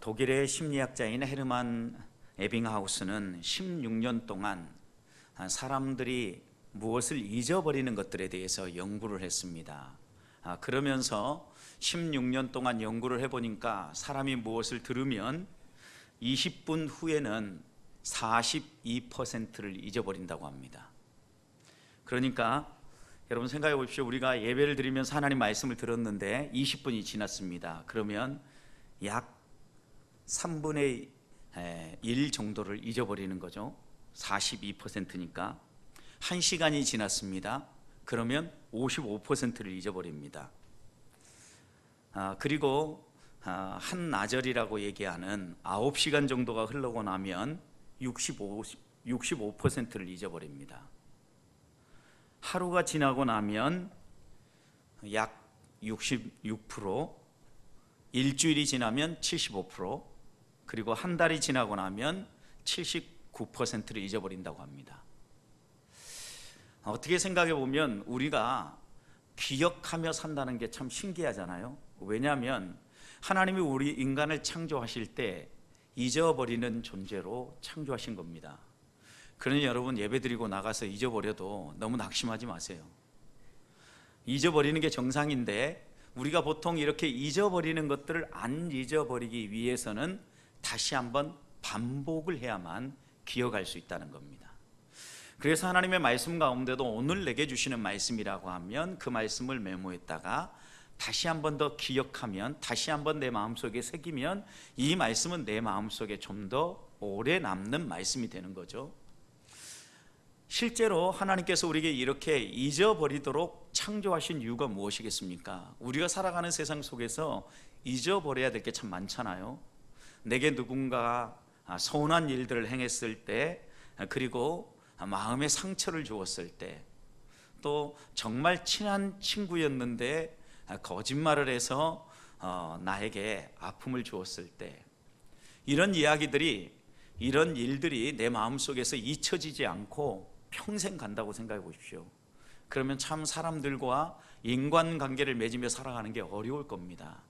독일의 심리학자인 헤르만 에빙하우스는 16년 동안 사람들이 무엇을 잊어버리는 것들에 대해서 연구를 했습니다. 그러면서 16년 동안 연구를 해보니까 사람이 무엇을 들으면 20분 후에는 42%를 잊어버린다고 합니다. 그러니까 여러분 생각해 보십시오. 우리가 예배를 드리면서 하나님 말씀을 들었는데 20분이 지났습니다. 그러면 약 3분의 1 정도를 잊어버리는 거죠. 42%니까 1시간이 지났습니다. 그러면 55%를 잊어버립니다. 그리고 한나절이라고 얘기하는 9시간 정도가 흘러고 나면 65%를 잊어버립니다. 하루가 지나고 나면 약 66%, 일주일이 지나면 75%, 그리고 한 달이 지나고 나면 79%를 잊어버린다고 합니다. 어떻게 생각해 보면 우리가 기억하며 산다는 게 참 신기하잖아요. 왜냐하면 하나님이 우리 인간을 창조하실 때 잊어버리는 존재로 창조하신 겁니다. 그러니 여러분 예배드리고 나가서 잊어버려도 너무 낙심하지 마세요. 잊어버리는 게 정상인데 우리가 보통 이렇게 잊어버리는 것들을 안 잊어버리기 위해서는 다시 한번 반복을 해야만 기억할 수 있다는 겁니다. 그래서 하나님의 말씀 가운데도 오늘 내게 주시는 말씀이라고 하면 그 말씀을 메모했다가 다시 한 번 더 기억하면, 다시 한 번 내 마음속에 새기면 이 말씀은 내 마음속에 좀 더 오래 남는 말씀이 되는 거죠. 실제로 하나님께서 우리에게 이렇게 잊어버리도록 창조하신 이유가 무엇이겠습니까? 우리가 살아가는 세상 속에서 잊어버려야 될 게 참 많잖아요. 내게 누군가 서운한 일들을 행했을 때, 그리고 마음에 상처를 주었을 때, 또 정말 친한 친구였는데 거짓말을 해서 나에게 아픔을 주었을 때, 이런 이야기들이, 이런 일들이 내 마음속에서 잊혀지지 않고 평생 간다고 생각해 보십시오. 그러면 참 사람들과 인간관계를 맺으며 살아가는 게 어려울 겁니다.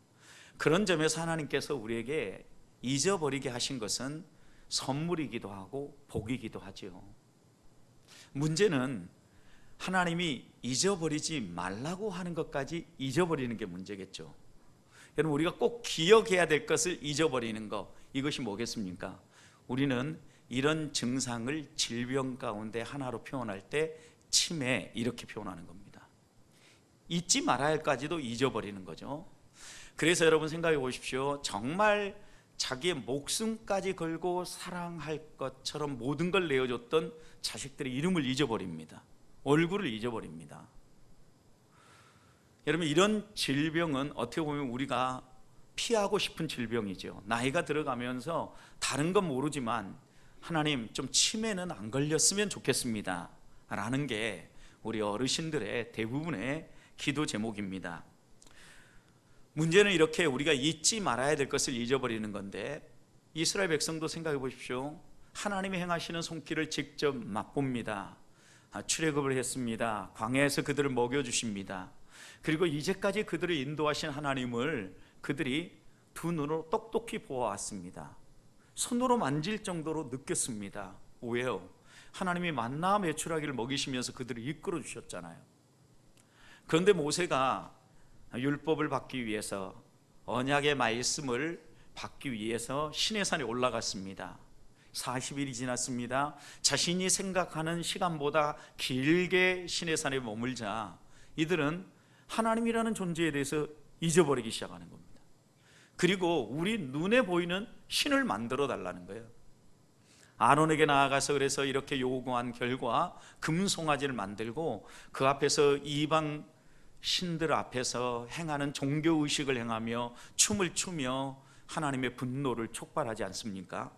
그런 점에서 하나님께서 우리에게 잊어버리게 하신 것은 선물이기도 하고 복이기도 하죠. 문제는 하나님이 잊어버리지 말라고 하는 것까지 잊어버리는 게 문제겠죠. 여러분, 우리가 꼭 기억해야 될 것을 잊어버리는 것, 이것이 뭐겠습니까? 우리는 이런 증상을 질병 가운데 하나로 표현할 때 치매, 이렇게 표현하는 겁니다. 잊지 말아야 할까지도 잊어버리는 거죠. 그래서 여러분 생각해 보십시오. 정말 자기의 목숨까지 걸고 사랑할 것처럼 모든 걸 내어줬던 자식들의 이름을 잊어버립니다. 얼굴을 잊어버립니다. 여러분, 이런 질병은 어떻게 보면 우리가 피하고 싶은 질병이죠. 나이가 들어가면서 다른 건 모르지만 하나님, 좀 치매는 안 걸렸으면 좋겠습니다 라는 게 우리 어르신들의 대부분의 기도 제목입니다. 문제는 이렇게 우리가 잊지 말아야 될 것을 잊어버리는 건데, 이스라엘 백성도 생각해 보십시오. 하나님이 행하시는 손길을 직접 맛봅니다. 출애굽을 했습니다. 광야에서 그들을 먹여주십니다. 그리고 이제까지 그들을 인도하신 하나님을 그들이 두 눈으로 똑똑히 보아왔습니다. 손으로 만질 정도로 느꼈습니다. 왜요? 하나님이 만나 메추라기를 먹이시면서 그들을 이끌어 주셨잖아요. 그런데 모세가 율법을 받기 위해서, 언약의 말씀을 받기 위해서 시내산에 올라갔습니다. 40일이 지났습니다. 자신이 생각하는 시간보다 길게 시내산에 머물자 이들은 하나님이라는 존재에 대해서 잊어버리기 시작하는 겁니다. 그리고 우리 눈에 보이는 신을 만들어 달라는 거예요. 아론에게 나아가서 그래서 이렇게 요구한 결과 금송아지를 만들고 그 앞에서 이방 신들 앞에서 행하는 종교의식을 행하며 춤을 추며 하나님의 분노를 촉발하지 않습니까?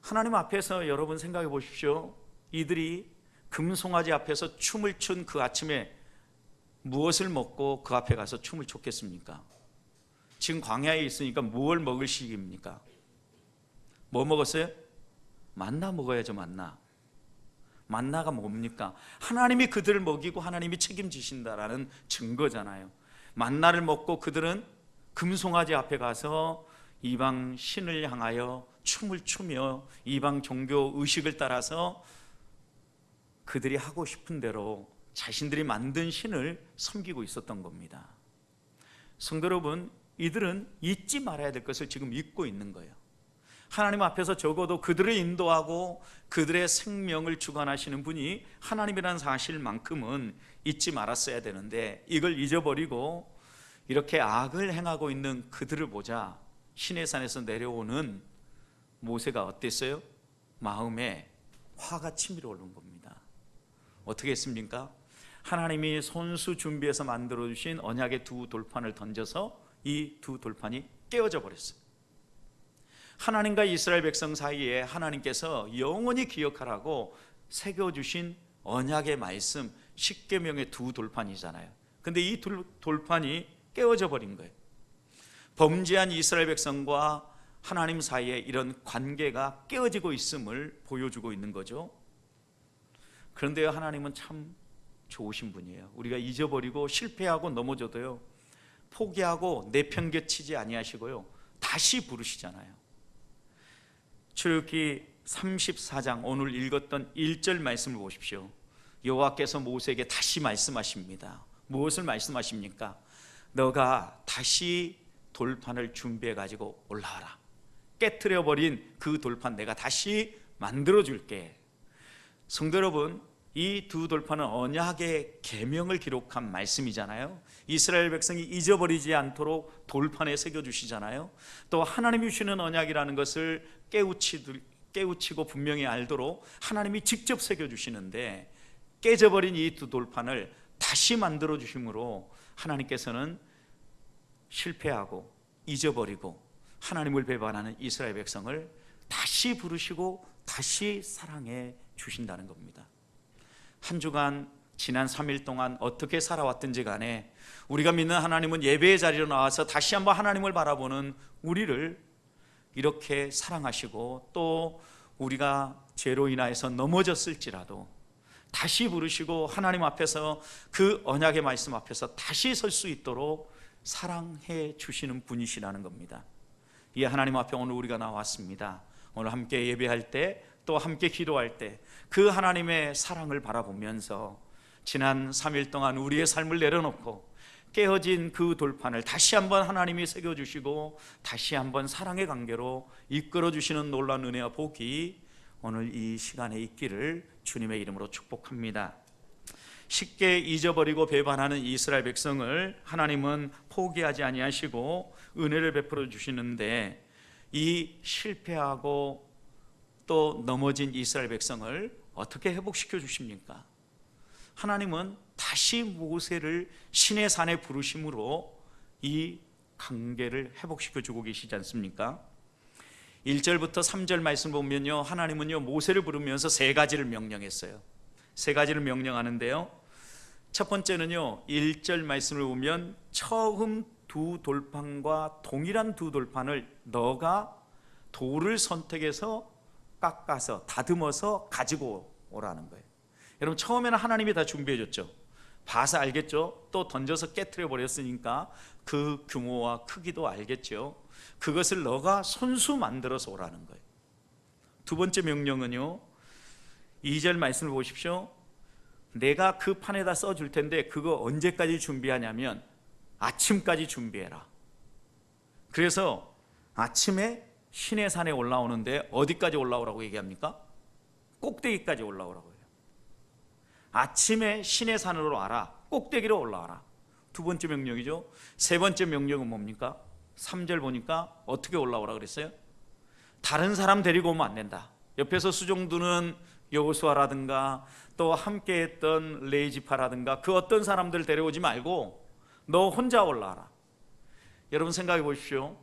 하나님 앞에서 여러분 생각해 보십시오. 이들이 금송아지 앞에서 춤을 춘 그 아침에 무엇을 먹고 그 앞에 가서 춤을 췄겠습니까? 지금 광야에 있으니까 무엇을 먹을 시기입니까? 뭐 먹었어요? 만나 먹어야죠. 만나가 뭡니까? 하나님이 그들을 먹이고 하나님이 책임지신다라는 증거잖아요. 만나를 먹고 그들은 금송아지 앞에 가서 이방 신을 향하여 춤을 추며 이방 종교 의식을 따라서 그들이 하고 싶은 대로 자신들이 만든 신을 섬기고 있었던 겁니다. 성도 여러분, 이들은 잊지 말아야 될 것을 지금 잊고 있는 거예요. 하나님 앞에서 적어도 그들을 인도하고 그들의 생명을 주관하시는 분이 하나님이라는 사실만큼은 잊지 말았어야 되는데, 이걸 잊어버리고 이렇게 악을 행하고 있는 그들을 보자 시내산에서 내려오는 모세가 어땠어요? 마음에 화가 치밀어 오른 겁니다. 어떻게 했습니까? 하나님이 손수 준비해서 만들어주신 언약의 두 돌판을 던져서 이 두 돌판이 깨어져 버렸어요. 하나님과 이스라엘 백성 사이에 하나님께서 영원히 기억하라고 새겨주신 언약의 말씀 십계명의 두 돌판이잖아요. 근데 이 돌판이 깨어져 버린 거예요. 범죄한 이스라엘 백성과 하나님 사이에 이런 관계가 깨어지고 있음을 보여주고 있는 거죠. 그런데 하나님은 참 좋으신 분이에요. 우리가 잊어버리고 실패하고 넘어져도요, 포기하고 내팽개치지 아니하시고요, 다시 부르시잖아요. 출애굽기 34장 오늘 읽었던 1절 말씀을 보십시오. 여호와께서 모세에게 다시 말씀하십니다. 무엇을 말씀하십니까? 너가 다시 돌판을 준비해 가지고 올라와라. 깨트려 버린 그 돌판 내가 다시 만들어 줄게. 성도 여러분, 이 두 돌판은 언약의 계명을 기록한 말씀이잖아요. 이스라엘 백성이 잊어버리지 않도록 돌판에 새겨주시잖아요. 또 하나님이 주시는 언약이라는 것을 깨우치고 분명히 알도록 하나님이 직접 새겨주시는데, 깨져버린 이 두 돌판을 다시 만들어 주심으로 하나님께서는 실패하고 잊어버리고 하나님을 배반하는 이스라엘 백성을 다시 부르시고 다시 사랑해 주신다는 겁니다. 한 주간 지난 3일 동안 어떻게 살아왔든지 간에 우리가 믿는 하나님은 예배의 자리로 나와서 다시 한번 하나님을 바라보는 우리를 이렇게 사랑하시고, 또 우리가 죄로 인하여서 넘어졌을지라도 다시 부르시고 하나님 앞에서 그 언약의 말씀 앞에서 다시 설 수 있도록 사랑해 주시는 분이시라는 겁니다. 이 하나님 앞에 오늘 우리가 나왔습니다. 오늘 함께 예배할 때, 또 함께 기도할 때 그 하나님의 사랑을 바라보면서 지난 3일 동안 우리의 삶을 내려놓고 깨어진 그 돌판을 다시 한번 하나님이 새겨주시고 다시 한번 사랑의 관계로 이끌어주시는 놀라운 은혜와 복이 오늘 이 시간에 있기를 주님의 이름으로 축복합니다. 쉽게 잊어버리고 배반하는 이스라엘 백성을 하나님은 포기하지 아니하시고 은혜를 베풀어 주시는데, 이 실패하고 또 넘어진 이스라엘 백성을 어떻게 회복시켜 주십니까? 하나님은 다시 모세를 시내 산에 부르심으로 이 관계를 회복시켜 주고 계시지 않습니까? 1절부터 3절 말씀 보면요, 하나님은요 모세를 부르면서 세 가지를 명령했어요. 세 가지를 명령하는데요, 첫 번째는요 1절 말씀을 보면 처음 두 돌판과 동일한 두 돌판을 너가 돌을 선택해서 깎아서 다듬어서 가지고 오라는 거예요. 여러분, 처음에는 하나님이 다 준비해 줬죠. 봐서 알겠죠. 또 던져서 깨트려 버렸으니까 그 규모와 크기도 알겠죠. 그것을 너가 손수 만들어서 오라는 거예요. 두 번째 명령은요 2절 말씀을 보십시오. 내가 그 판에다 써줄 텐데 그거 언제까지 준비하냐면 아침까지 준비해라. 그래서 아침에 시내산에 올라오는데 어디까지 올라오라고 얘기합니까? 꼭대기까지 올라오라고 해요. 아침에 시내산으로 와라. 꼭대기로 올라와라. 두 번째 명령이죠. 세 번째 명령은 뭡니까? 3절 보니까 어떻게 올라오라 그랬어요? 다른 사람 데리고 오면 안 된다. 옆에서 수종두는 여호수아라든가 또 함께했던 레이지파라든가 그 어떤 사람들 데려오지 말고 너 혼자 올라와라. 여러분 생각해 보십시오.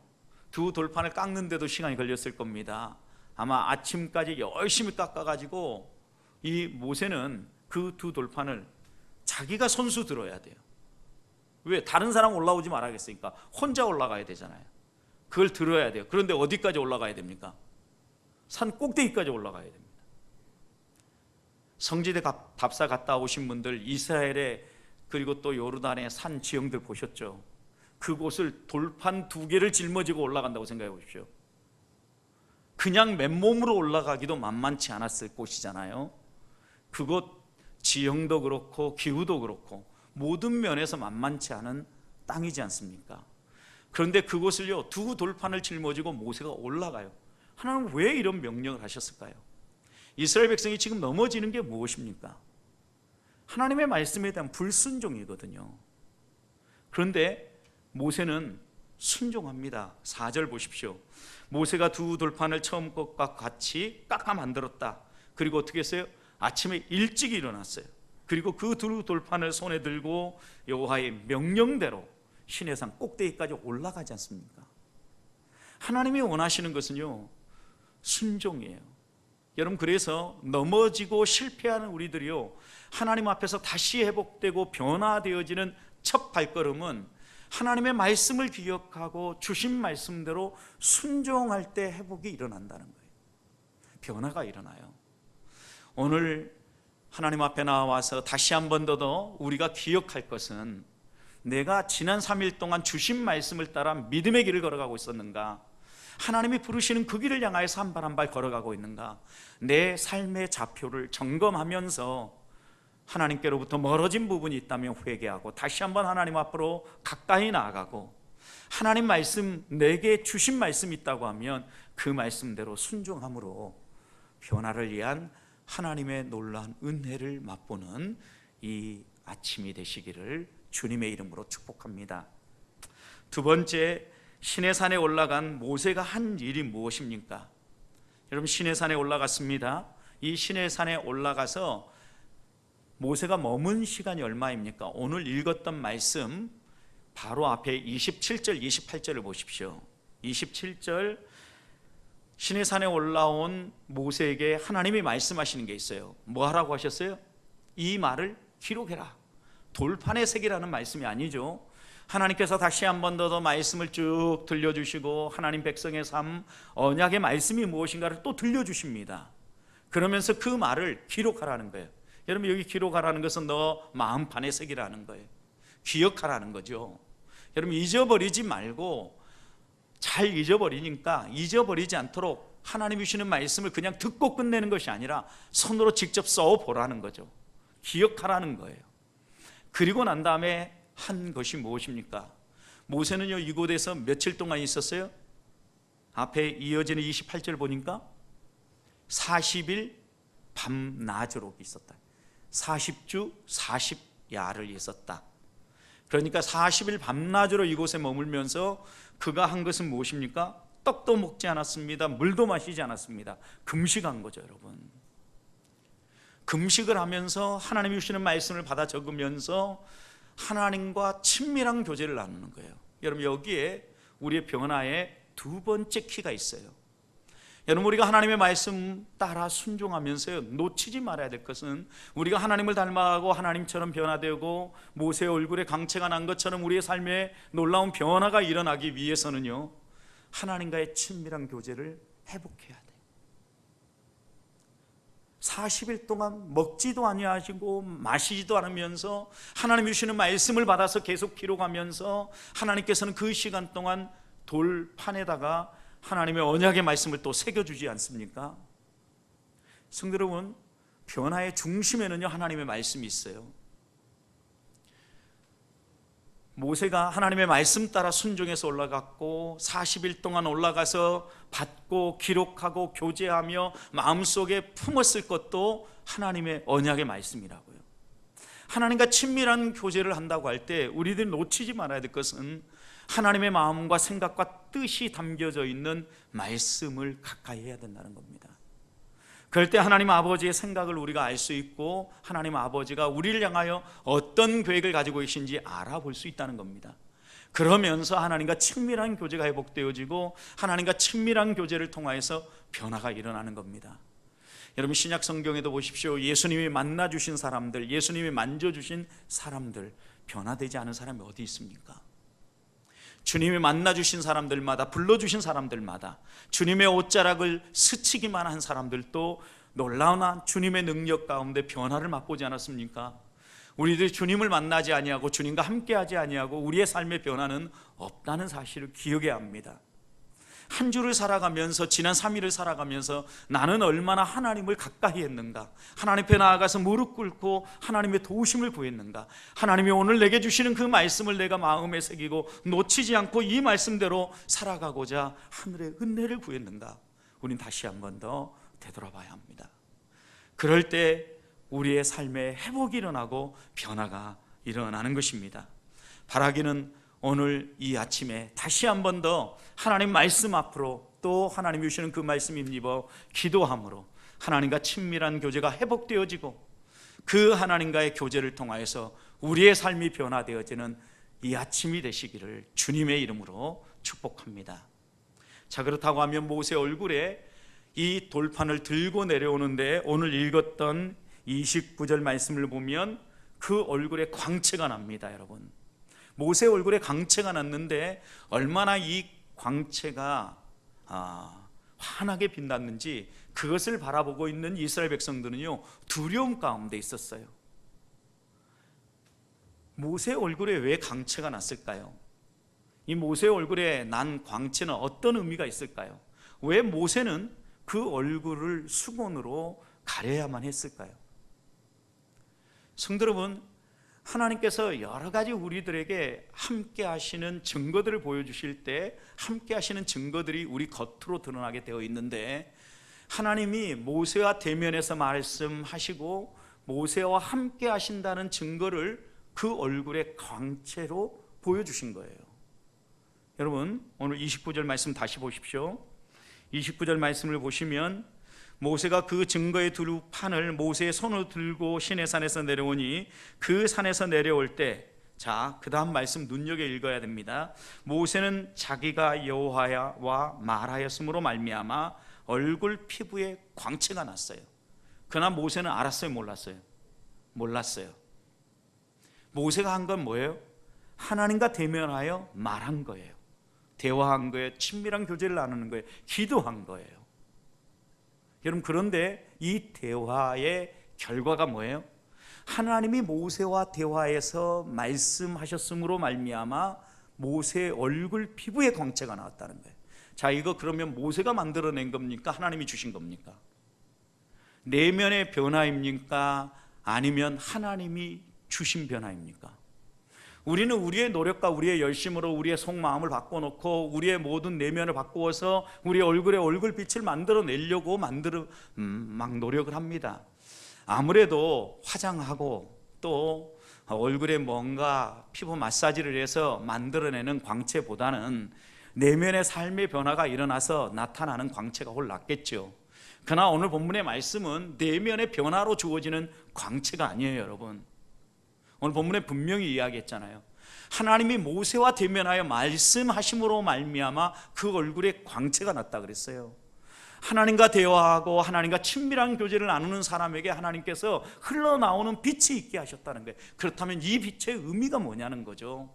두 돌판을 깎는데도 시간이 걸렸을 겁니다. 아마 아침까지 열심히 깎아가지고 이 모세는 그 두 돌판을 자기가 손수 들어야 돼요. 왜? 다른 사람 올라오지 말아야겠으니까 혼자 올라가야 되잖아요. 그걸 들어야 돼요. 그런데 어디까지 올라가야 됩니까? 산 꼭대기까지 올라가야 됩니다. 성지대 답사 갔다 오신 분들 이스라엘의 그리고 또 요르단의 산 지형들 보셨죠? 그곳을 돌판 2개를 짊어지고 올라간다고 생각해 보십시오. 그냥 맨몸으로 올라가기도 만만치 않았을 곳이잖아요. 그곳 지형도 그렇고 기후도 그렇고 모든 면에서 만만치 않은 땅이지 않습니까? 그런데 그곳을요 2 돌판을 짊어지고 모세가 올라가요. 하나님은 왜 이런 명령을 하셨을까요? 이스라엘 백성이 지금 넘어지는 게 무엇입니까? 하나님의 말씀에 대한 불순종이거든요. 그런데 모세는 순종합니다. 4절 보십시오. 모세가 2 돌판을 처음 것과 같이 깎아 만들었다. 그리고 어떻게 했어요? 아침에 일찍 일어났어요. 그리고 그 2 돌판을 손에 들고 여호와의 명령대로 시내산 꼭대기까지 올라가지 않습니까? 하나님이 원하시는 것은요 순종이에요. 여러분, 그래서 넘어지고 실패하는 우리들이요 하나님 앞에서 다시 회복되고 변화되어지는 첫 발걸음은 하나님의 말씀을 기억하고 주신 말씀대로 순종할 때 회복이 일어난다는 거예요. 변화가 일어나요. 오늘 하나님 앞에 나와서 다시 한 번 더 우리가 기억할 것은, 내가 지난 3일 동안 주신 말씀을 따라 믿음의 길을 걸어가고 있었는가? 하나님이 부르시는 그 길을 향하여서 한 발 한 발 걸어가고 있는가? 내 삶의 좌표를 점검하면서 하나님께로부터 멀어진 부분이 있다면 회개하고 다시 한번 하나님 앞으로 가까이 나아가고, 하나님 말씀, 내게 주신 말씀이 있다고 하면 그 말씀대로 순종함으로 변화를 위한 하나님의 놀라운 은혜를 맛보는 이 아침이 되시기를 주님의 이름으로 축복합니다. 2번째, 시내산에 올라간 모세가 한 일이 무엇입니까? 여러분, 시내산에 올라갔습니다. 이 시내산에 올라가서 모세가 머문 시간이 얼마입니까? 오늘 읽었던 말씀 바로 앞에 27절 28절을 보십시오. 27절, 시내산에 올라온 모세에게 하나님이 말씀하시는 게 있어요. 뭐 하라고 하셨어요? 이 말을 기록해라. 돌판에 새기라는 말씀이 아니죠. 하나님께서 다시 한 번 더 말씀을 쭉 들려주시고 하나님 백성의 삶, 언약의 말씀이 무엇인가를 또 들려주십니다. 그러면서 그 말을 기록하라는 거예요. 여러분, 여기 기록하라는 것은 너 마음판에 새기라는 거예요. 기억하라는 거죠. 여러분, 잊어버리지 말고, 잘 잊어버리니까 잊어버리지 않도록 하나님이 주시는 말씀을 그냥 듣고 끝내는 것이 아니라 손으로 직접 써보라는 거죠. 기억하라는 거예요. 그리고 난 다음에 한 것이 무엇입니까? 모세는요 이곳에서 며칠 동안 있었어요? 앞에 이어지는 28절 보니까 40일 밤낮으로 있었다. 40주 40야를 있었다. 그러니까 40일 밤낮으로 이곳에 머물면서 그가 한 것은 무엇입니까? 떡도 먹지 않았습니다. 물도 마시지 않았습니다. 금식한 거죠, 여러분. 금식을 하면서 하나님이 주시는 말씀을 받아 적으면서 하나님과 친밀한 교제를 나누는 거예요. 여러분, 여기에 우리의 변화의 2번째 키가 있어요. 여러분, 우리가 하나님의 말씀 따라 순종하면서요 놓치지 말아야 될 것은, 우리가 하나님을 닮아가고 하나님처럼 변화되고 모세의 얼굴에 강체가 난 것처럼 우리의 삶에 놀라운 변화가 일어나기 위해서는요 하나님과의 친밀한 교제를 회복해야 돼요. 40일 동안 먹지도 아니하시고 마시지도 않으면서 하나님이 주시는 말씀을 받아서 계속 기록하면서 하나님께서는 그 시간 동안 돌판에다가 하나님의 언약의 말씀을 또 새겨주지 않습니까? 성도 여러분, 변화의 중심에는요 하나님의 말씀이 있어요. 모세가 하나님의 말씀 따라 순종해서 올라갔고 40일 동안 올라가서 받고 기록하고 교제하며 마음속에 품었을 것도 하나님의 언약의 말씀이라고요. 하나님과 친밀한 교제를 한다고 할 때 우리들이 놓치지 말아야 될 것은 하나님의 마음과 생각과 뜻이 담겨져 있는 말씀을 가까이 해야 된다는 겁니다. 그럴 때 하나님 아버지의 생각을 우리가 알 수 있고 하나님 아버지가 우리를 향하여 어떤 계획을 가지고 계신지 알아볼 수 있다는 겁니다. 그러면서 하나님과 친밀한 교제가 회복되어지고 하나님과 친밀한 교제를 통하여서 변화가 일어나는 겁니다. 여러분, 신약 성경에도 보십시오. 예수님이 만나주신 사람들, 예수님이 만져주신 사람들, 변화되지 않은 사람이 어디 있습니까? 주님이 만나주신 사람들마다, 불러주신 사람들마다 주님의 옷자락을 스치기만 한 사람들도 놀라운 주님의 능력 가운데 변화를 맛보지 않았습니까? 우리들이 주님을 만나지 아니하고 주님과 함께하지 아니하고 우리의 삶의 변화는 없다는 사실을 기억해야 합니다. 한 주를 살아가면서, 지난 3일을 살아가면서 나는 얼마나 하나님을 가까이 했는가, 하나님 앞에 나아가서 무릎 꿇고 하나님의 도우심을 구했는가, 하나님이 오늘 내게 주시는 그 말씀을 내가 마음에 새기고 놓치지 않고 이 말씀대로 살아가고자 하늘의 은혜를 구했는가, 우린 다시 한 번 더 되돌아봐야 합니다. 그럴 때 우리의 삶에 회복이 일어나고 변화가 일어나는 것입니다. 바라기는 오늘 이 아침에 다시 한 번 더 하나님 말씀 앞으로, 또 하나님이 주시는 그 말씀 힘입어 기도함으로 하나님과 친밀한 교제가 회복되어지고, 그 하나님과의 교제를 통하여서 우리의 삶이 변화되어지는 이 아침이 되시기를 주님의 이름으로 축복합니다. 자, 그렇다고 하면 모세 얼굴에 이 돌판을 들고 내려오는데, 오늘 읽었던 29절 말씀을 보면 그 얼굴에 광채가 납니다. 여러분, 모세 얼굴에 광채가 났는데 얼마나 이 광채가 환하게 빛났는지 그것을 바라보고 있는 이스라엘 백성들은요, 두려움 가운데 있었어요. 모세 얼굴에 왜 광채가 났을까요? 이 모세 얼굴에 난 광채는 어떤 의미가 있을까요? 왜 모세는 그 얼굴을 수건으로 가려야만 했을까요? 성도 여러분, 하나님께서 여러 가지 우리들에게 함께 하시는 증거들을 보여주실 때 함께 하시는 증거들이 우리 겉으로 드러나게 되어 있는데, 하나님이 모세와 대면해서 말씀하시고 모세와 함께 하신다는 증거를 그 얼굴의 광채로 보여주신 거예요. 여러분, 오늘 29절 말씀 다시 보십시오. 29절 말씀을 보시면 모세가 그 증거의 두 판을 모세의 손으로 들고 시내산에서 내려오니, 그 산에서 내려올 때, 자, 그 다음 말씀 눈여겨 읽어야 됩니다. 모세는 자기가 여호와와 말하였으므로 말미암아 얼굴 피부에 광채가 났어요. 그러나 모세는 알았어요, 몰랐어요? 몰랐어요. 모세가 한 건 뭐예요? 하나님과 대면하여 말한 거예요. 대화한 거예요. 친밀한 교제를 나누는 거예요. 기도한 거예요. 여러분, 그런데 이 대화의 결과가 뭐예요? 하나님이 모세와 대화해서 말씀하셨으므로 말미암아 모세의 얼굴 피부에 광채가 나왔다는 거예요. 자, 이거 그러면 모세가 만들어낸 겁니까? 하나님이 주신 겁니까? 내면의 변화입니까? 아니면 하나님이 주신 변화입니까? 우리는 우리의 노력과 우리의 열심으로 우리의 속마음을 바꿔놓고 우리의 모든 내면을 바꾸어서 우리의 얼굴에 얼굴빛을 만들어내려고 막 노력을 합니다. 아무래도 화장하고 또 얼굴에 뭔가 피부 마사지를 해서 만들어내는 광채보다는 내면의 삶의 변화가 일어나서 나타나는 광채가 훨 낫겠죠. 그러나 오늘 본문의 말씀은 내면의 변화로 주어지는 광채가 아니에요, 여러분. 오늘 본문에 분명히 이야기했잖아요. 하나님이 모세와 대면하여 말씀하심으로 말미암아 그 얼굴에 광채가 났다 그랬어요. 하나님과 대화하고 하나님과 친밀한 교제를 나누는 사람에게 하나님께서 흘러나오는 빛이 있게 하셨다는 거예요. 그렇다면 이 빛의 의미가 뭐냐는 거죠.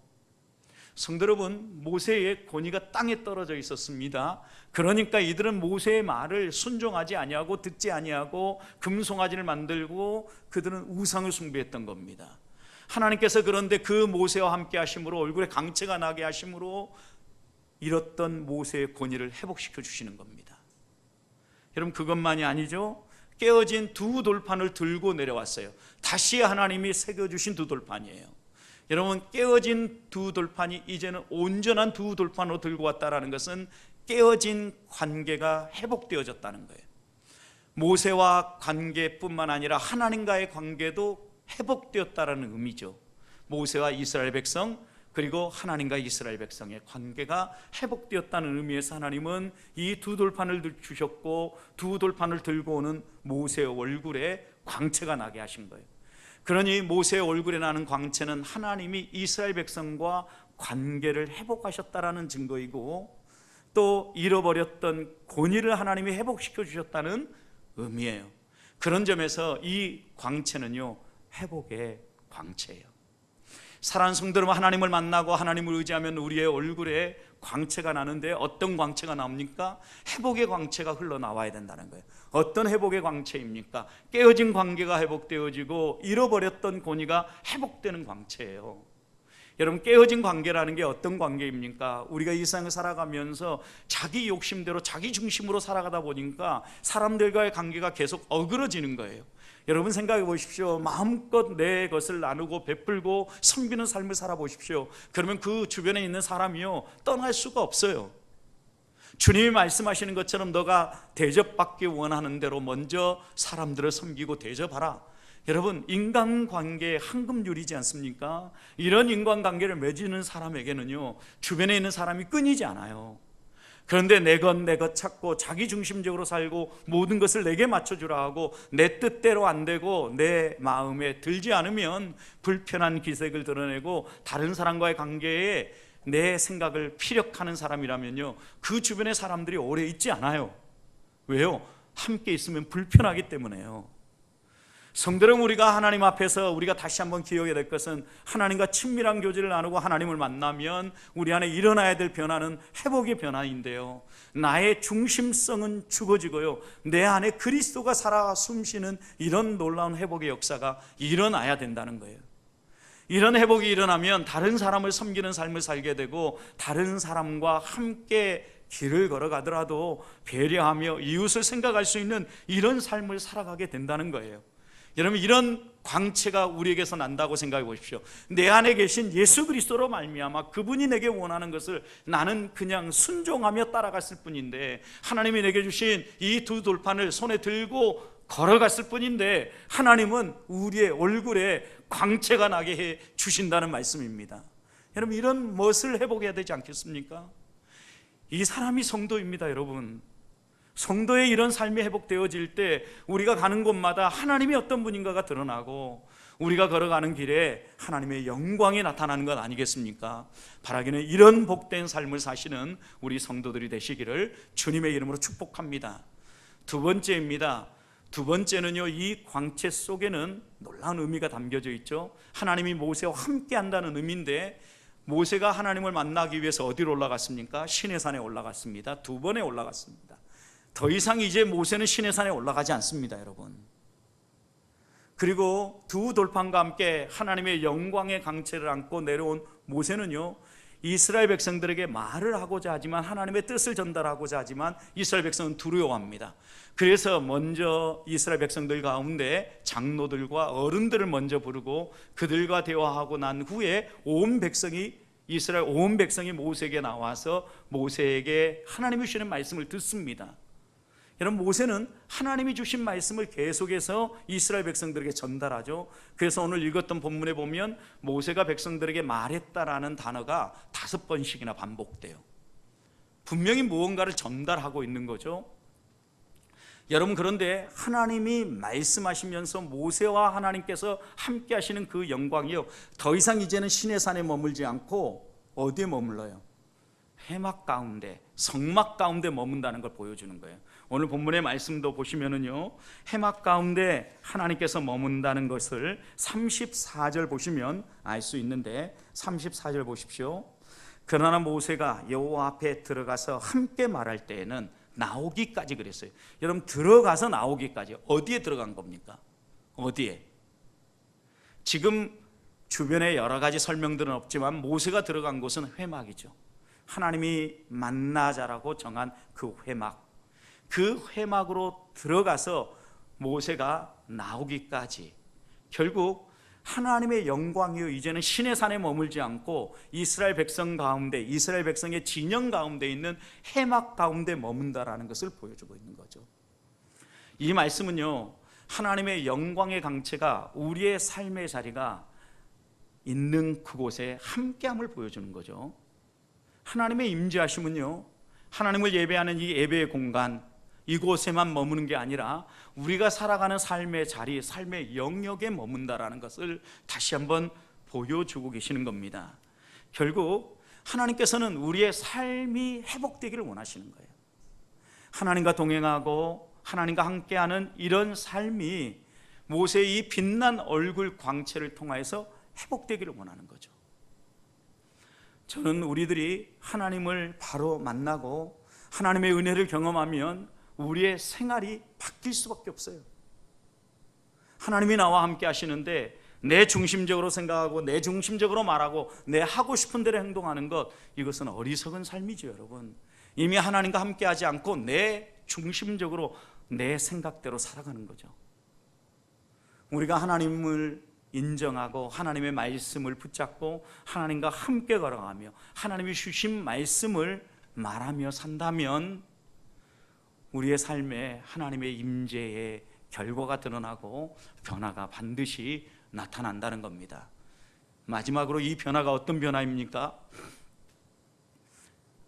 성도 여러분, 모세의 권위가 땅에 떨어져 있었습니다. 그러니까 이들은 모세의 말을 순종하지 아니하고 듣지 아니하고 금송아지를 만들고 그들은 우상을 숭배했던 겁니다. 하나님께서 그런데 그 모세와 함께 하심으로 얼굴에 광채가 나게 하심으로 잃었던 모세의 권위를 회복시켜 주시는 겁니다. 여러분, 그것만이 아니죠. 깨어진 두 돌판을 들고 내려왔어요. 다시 하나님이 새겨주신 두 돌판이에요. 여러분, 깨어진 두 돌판이 이제는 온전한 두 돌판으로 들고 왔다는 것은 깨어진 관계가 회복되어졌다는 거예요. 모세와 관계뿐만 아니라 하나님과의 관계도 회복되었다는 의미죠. 모세와 이스라엘 백성, 그리고 하나님과 이스라엘 백성의 관계가 회복되었다는 의미에서 하나님은 이 두 돌판을 주셨고 두 돌판을 들고 오는 모세의 얼굴에 광채가 나게 하신 거예요. 그러니 모세의 얼굴에 나는 광채는 하나님이 이스라엘 백성과 관계를 회복하셨다라는 증거이고, 또 잃어버렸던 권위를 하나님이 회복시켜 주셨다는 의미예요. 그런 점에서 이 광채는요, 회복의 광채예요. 사랑하는 성도 여러분, 하나님을 만나고 하나님을 의지하면 우리의 얼굴에 광채가 나는데 어떤 광채가 나옵니까? 회복의 광채가 흘러나와야 된다는 거예요. 어떤 회복의 광채입니까? 깨어진 관계가 회복되어지고 잃어버렸던 권위가 회복되는 광채예요. 여러분, 깨어진 관계라는 게 어떤 관계입니까? 우리가 이 세상을 살아가면서 자기 욕심대로 자기 중심으로 살아가다 보니까 사람들과의 관계가 계속 어그러지는 거예요. 여러분 생각해 보십시오. 마음껏 내 것을 나누고 베풀고 섬기는 삶을 살아보십시오. 그러면 그 주변에 있는 사람이요, 떠날 수가 없어요. 주님이 말씀하시는 것처럼 너가 대접받기 원하는 대로 먼저 사람들을 섬기고 대접하라. 여러분, 인간관계의 황금률이지 않습니까? 이런 인간관계를 맺는 사람에게는요, 주변에 있는 사람이 끊이지 않아요. 그런데 내 것 찾고 자기 중심적으로 살고 모든 것을 내게 맞춰주라 하고 내 뜻대로 안 되고 내 마음에 들지 않으면 불편한 기색을 드러내고 다른 사람과의 관계에 내 생각을 피력하는 사람이라면요, 그 주변의 사람들이 오래 있지 않아요. 왜요? 함께 있으면 불편하기 때문에요. 성도 여러분, 우리가 하나님 앞에서 우리가 다시 한번 기억해야 될 것은 하나님과 친밀한 교제를 나누고 하나님을 만나면 우리 안에 일어나야 될 변화는 회복의 변화인데요, 나의 중심성은 죽어지고요, 내 안에 그리스도가 살아 숨쉬는 이런 놀라운 회복의 역사가 일어나야 된다는 거예요. 이런 회복이 일어나면 다른 사람을 섬기는 삶을 살게 되고 다른 사람과 함께 길을 걸어가더라도 배려하며 이웃을 생각할 수 있는 이런 삶을 살아가게 된다는 거예요. 여러분, 이런 광채가 우리에게서 난다고 생각해 보십시오. 내 안에 계신 예수 그리스도로 말미암아 그분이 내게 원하는 것을 나는 그냥 순종하며 따라갔을 뿐인데, 하나님이 내게 주신 이 두 돌판을 손에 들고 걸어갔을 뿐인데 하나님은 우리의 얼굴에 광채가 나게 해 주신다는 말씀입니다. 여러분, 이런 멋을 회복해야 되지 않겠습니까? 이 사람이 성도입니다. 여러분, 성도의 이런 삶이 회복되어질 때 우리가 가는 곳마다 하나님이 어떤 분인가가 드러나고 우리가 걸어가는 길에 하나님의 영광이 나타나는 것 아니겠습니까? 바라기는 이런 복된 삶을 사시는 우리 성도들이 되시기를 주님의 이름으로 축복합니다. 두 번째입니다. 두 번째는요, 이 광채 속에는 놀라운 의미가 담겨져 있죠. 하나님이 모세와 함께 한다는 의미인데, 모세가 하나님을 만나기 위해서 어디로 올라갔습니까? 시내산에 올라갔습니다. 두 번에 올라갔습니다. 더 이상 이제 모세는 시내산에 올라가지 않습니다, 여러분. 그리고 두 돌판과 함께 하나님의 영광의 강체를 안고 내려온 모세는요, 이스라엘 백성들에게 말을 하고자 하지만, 하나님의 뜻을 전달하고자 하지만 이스라엘 백성은 두려워합니다. 그래서 먼저 이스라엘 백성들 가운데 장로들과 어른들을 먼저 부르고 그들과 대화하고 난 후에 이스라엘 온 백성이 모세에게 나와서 모세에게 하나님이 주시는 말씀을 듣습니다. 여러분, 모세는 하나님이 주신 말씀을 계속해서 이스라엘 백성들에게 전달하죠. 그래서 오늘 읽었던 본문에 보면 모세가 백성들에게 말했다라는 단어가 5번씩이나 반복돼요. 분명히 무언가를 전달하고 있는 거죠. 여러분, 그런데 하나님이 말씀하시면서 모세와 하나님께서 함께 하시는 그 영광이요, 더 이상 이제는 시내산에 머물지 않고 어디에 머물러요? 회막 가운데, 성막 가운데 머문다는 걸 보여주는 거예요. 오늘 본문의 말씀도 보시면은요, 회막 가운데 하나님께서 머문다는 것을 34절 보시면 알 수 있는데, 34절 보십시오. 그러나 모세가 여호와 앞에 들어가서 함께 말할 때에는 나오기까지 그랬어요. 여러분, 들어가서 나오기까지. 어디에 들어간 겁니까? 어디에? 지금 주변에 여러 가지 설명들은 없지만 모세가 들어간 곳은 회막이죠. 하나님이 만나자라고 정한 그 회막, 그 회막으로 들어가서 모세가 나오기까지, 결국 하나님의 영광이요, 이제는 시내산에 머물지 않고 이스라엘 백성 가운데, 이스라엘 백성의 진영 가운데 있는 회막 가운데 머문다라는 것을 보여주고 있는 거죠. 이 말씀은요, 하나님의 영광의 강체가 우리의 삶의 자리가 있는 그곳에 함께함을 보여주는 거죠. 하나님의 임재하심은요, 하나님을 예배하는 이 예배의 공간, 이곳에만 머무는 게 아니라 우리가 살아가는 삶의 자리, 삶의 영역에 머문다라는 것을 다시 한번 보여주고 계시는 겁니다. 결국 하나님께서는 우리의 삶이 회복되기를 원하시는 거예요. 하나님과 동행하고 하나님과 함께하는 이런 삶이 모세의 이 빛난 얼굴 광채를 통하여서 회복되기를 원하는 거죠. 저는 우리들이 하나님을 바로 만나고 하나님의 은혜를 경험하면 우리의 생활이 바뀔 수밖에 없어요. 하나님이 나와 함께 하시는데 내 중심적으로 생각하고 내 중심적으로 말하고 내 하고 싶은 대로 행동하는 것, 이것은 어리석은 삶이죠. 여러분, 이미 하나님과 함께 하지 않고 내 중심적으로 내 생각대로 살아가는 거죠. 우리가 하나님을 인정하고 하나님의 말씀을 붙잡고 하나님과 함께 걸어가며 하나님이 주신 말씀을 말하며 산다면 우리의 삶에 하나님의 임재의 결과가 드러나고 변화가 반드시 나타난다는 겁니다. 마지막으로 이 변화가 어떤 변화입니까?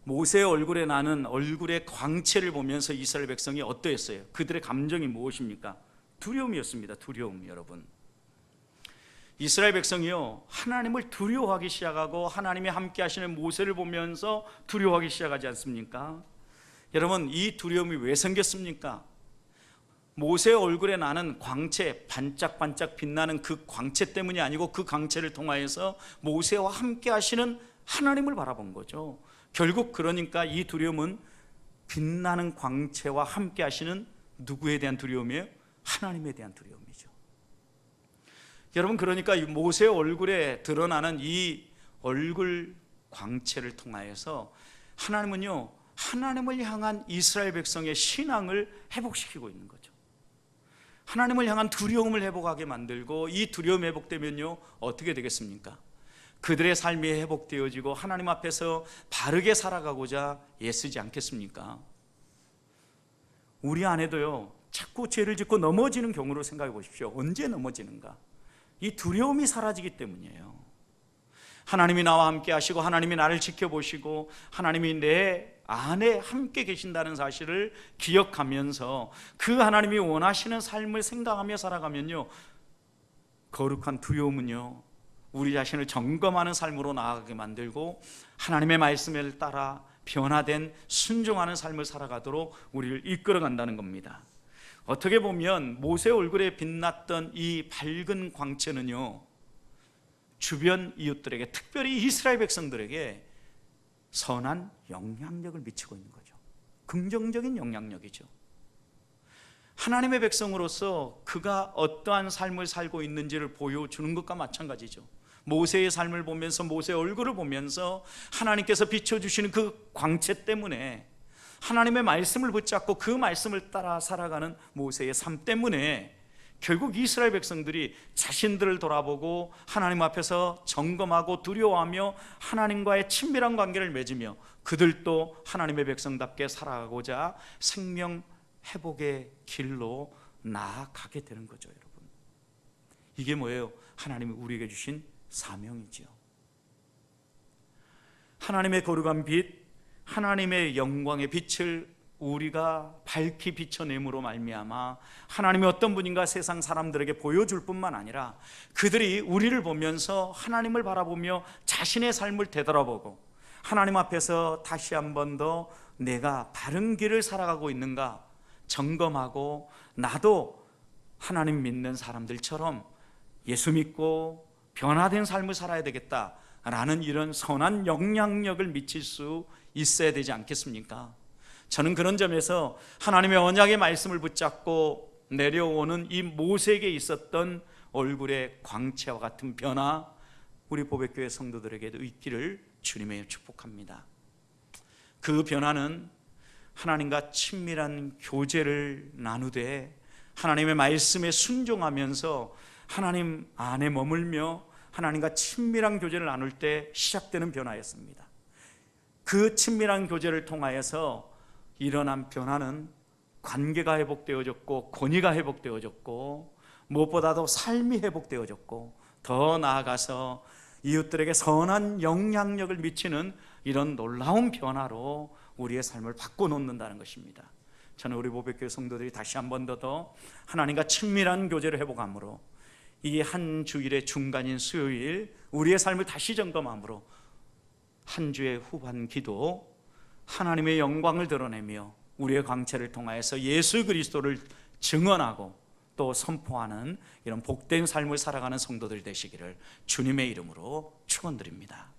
모세의 얼굴에 나는 얼굴의 광채를 보면서 이스라엘 백성이 어떠했어요? 그들의 감정이 무엇입니까? 두려움이었습니다. 두려움. 여러분, 이스라엘 백성이요, 하나님을 두려워하기 시작하고 하나님이 함께 하시는 모세를 보면서 두려워하기 시작하지 않습니까? 여러분, 이 두려움이 왜 생겼습니까? 모세의 얼굴에 나는 광채, 반짝반짝 빛나는 그 광채 때문이 아니고 그 광채를 통하여서 모세와 함께 하시는 하나님을 바라본 거죠. 결국 그러니까 이 두려움은 빛나는 광채와 함께 하시는 누구에 대한 두려움이에요? 하나님에 대한 두려움이죠. 여러분, 그러니까 이 모세의 얼굴에 드러나는 이 얼굴 광채를 통하여서 하나님은요, 하나님을 향한 이스라엘 백성의 신앙을 회복시키고 있는 거죠. 하나님을 향한 두려움을 회복하게 만들고, 이 두려움이 회복되면요 어떻게 되겠습니까? 그들의 삶이 회복되어지고 하나님 앞에서 바르게 살아가고자 애쓰지 않겠습니까? 우리 안에도요 자꾸 죄를 짓고 넘어지는 경우로 생각해 보십시오. 언제 넘어지는가? 이 두려움이 사라지기 때문이에요. 하나님이 나와 함께 하시고 하나님이 나를 지켜보시고 하나님이 내 안에 함께 계신다는 사실을 기억하면서 그 하나님이 원하시는 삶을 생각하며 살아가면요, 거룩한 두려움은요 우리 자신을 점검하는 삶으로 나아가게 만들고 하나님의 말씀을 따라 변화된 순종하는 삶을 살아가도록 우리를 이끌어간다는 겁니다. 어떻게 보면 모세 얼굴에 빛났던 이 밝은 광채는요 주변 이웃들에게, 특별히 이스라엘 백성들에게 선한 영향력을 미치고 있는 거죠. 긍정적인 영향력이죠. 하나님의 백성으로서 그가 어떠한 삶을 살고 있는지를 보여주는 것과 마찬가지죠. 모세의 삶을 보면서, 모세의 얼굴을 보면서 하나님께서 비춰주시는 그 광채 때문에, 하나님의 말씀을 붙잡고 그 말씀을 따라 살아가는 모세의 삶 때문에 결국 이스라엘 백성들이 자신들을 돌아보고 하나님 앞에서 점검하고 두려워하며 하나님과의 친밀한 관계를 맺으며 그들도 하나님의 백성답게 살아가고자 생명 회복의 길로 나아가게 되는 거죠. 여러분, 이게 뭐예요? 하나님이 우리에게 주신 사명이지요. 하나님의 거룩한 빛, 하나님의 영광의 빛을 우리가 밝히 비춰냄으로 말미암아 하나님이 어떤 분인가 세상 사람들에게 보여줄 뿐만 아니라 그들이 우리를 보면서 하나님을 바라보며 자신의 삶을 되돌아보고 하나님 앞에서 다시 한 번 더 내가 바른 길을 살아가고 있는가 점검하고, 나도 하나님 믿는 사람들처럼 예수 믿고 변화된 삶을 살아야 되겠다라는 이런 선한 영향력을 미칠 수 있어야 되지 않겠습니까? 저는 그런 점에서 하나님의 언약의 말씀을 붙잡고 내려오는 이 모세에게 있었던 얼굴의 광채와 같은 변화, 우리 보배교회 성도들에게도 있기를 주님의 축복합니다. 그 변화는 하나님과 친밀한 교제를 나누되 하나님의 말씀에 순종하면서 하나님 안에 머물며 하나님과 친밀한 교제를 나눌 때 시작되는 변화였습니다. 그 친밀한 교제를 통하여서 일어난 변화는 관계가 회복되어졌고 권위가 회복되어졌고 무엇보다도 삶이 회복되어졌고 더 나아가서 이웃들에게 선한 영향력을 미치는 이런 놀라운 변화로 우리의 삶을 바꿔놓는다는 것입니다. 저는 우리 보배교회 성도들이 다시 한 번 더 하나님과 친밀한 교제를 회복함으로 이 한 주일의 중간인 수요일 우리의 삶을 다시 점검함으로 한 주의 후반 기도, 하나님의 영광을 드러내며 우리의 광채를 통하여서 예수 그리스도를 증언하고 또 선포하는 이런 복된 삶을 살아가는 성도들 되시기를 주님의 이름으로 축원드립니다.